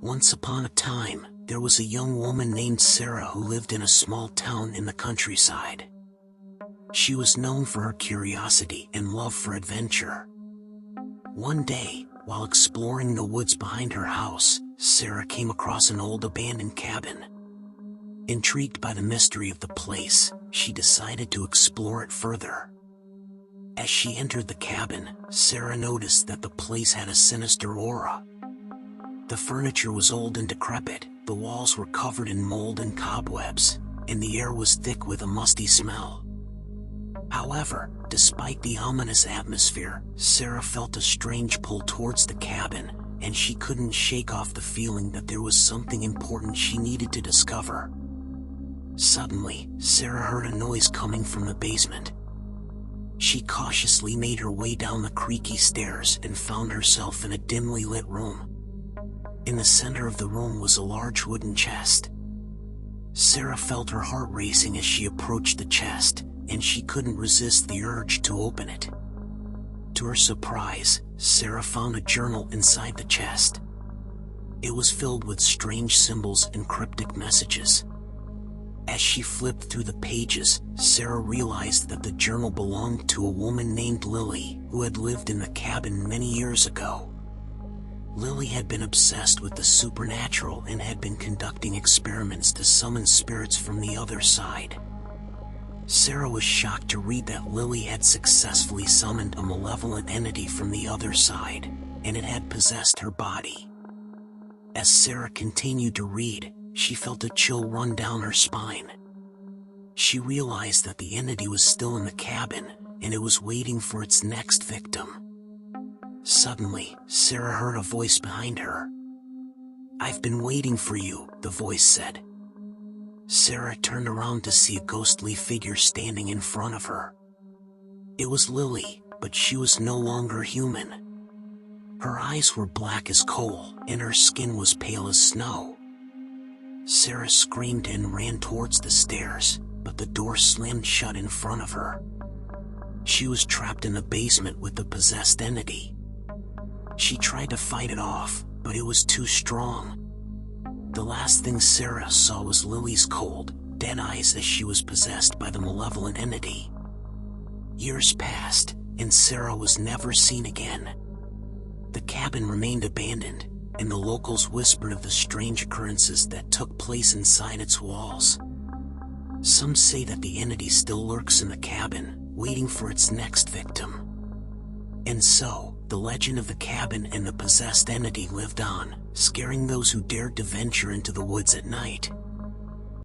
Once upon a time, there was a young woman named Sarah who lived in a small town in the countryside. She was known for her curiosity and love for adventure. One day, while exploring the woods behind her house, Sarah came across an old abandoned cabin. Intrigued by the mystery of the place, she decided to explore it further. As she entered the cabin, Sarah noticed that the place had a sinister aura. The furniture was old and decrepit, the walls were covered in mold and cobwebs, and the air was thick with a musty smell. However, despite the ominous atmosphere, Sarah felt a strange pull towards the cabin, and she couldn't shake off the feeling that there was something important she needed to discover. Suddenly, Sarah heard a noise coming from the basement. She cautiously made her way down the creaky stairs and found herself in a dimly lit room. In the center of the room was a large wooden chest. Sarah felt her heart racing as she approached the chest, and she couldn't resist the urge to open it. To her surprise, Sarah found a journal inside the chest. It was filled with strange symbols and cryptic messages. As she flipped through the pages, Sarah realized that the journal belonged to a woman named Lily, who had lived in the cabin many years ago. Lily had been obsessed with the supernatural and had been conducting experiments to summon spirits from the other side. Sarah was shocked to read that Lily had successfully summoned a malevolent entity from the other side, and it had possessed her body. As Sarah continued to read, she felt a chill run down her spine. She realized that the entity was still in the cabin, and it was waiting for its next victim. Suddenly, Sarah heard a voice behind her. "I've been waiting for you," the voice said. Sarah turned around to see a ghostly figure standing in front of her. It was Lily, but she was no longer human. Her eyes were black as coal, and her skin was pale as snow. Sarah screamed and ran towards the stairs, but the door slammed shut in front of her. She was trapped in the basement with the possessed entity. She tried to fight it off, but it was too strong. The last thing Sarah saw was Lily's cold, dead eyes as she was possessed by the malevolent entity. Years passed, and Sarah was never seen again. The cabin remained abandoned, and the locals whispered of the strange occurrences that took place inside its walls. Some say that the entity still lurks in the cabin, waiting for its next victim. And so, the legend of the cabin and the possessed entity lived on, scaring those who dared to venture into the woods at night.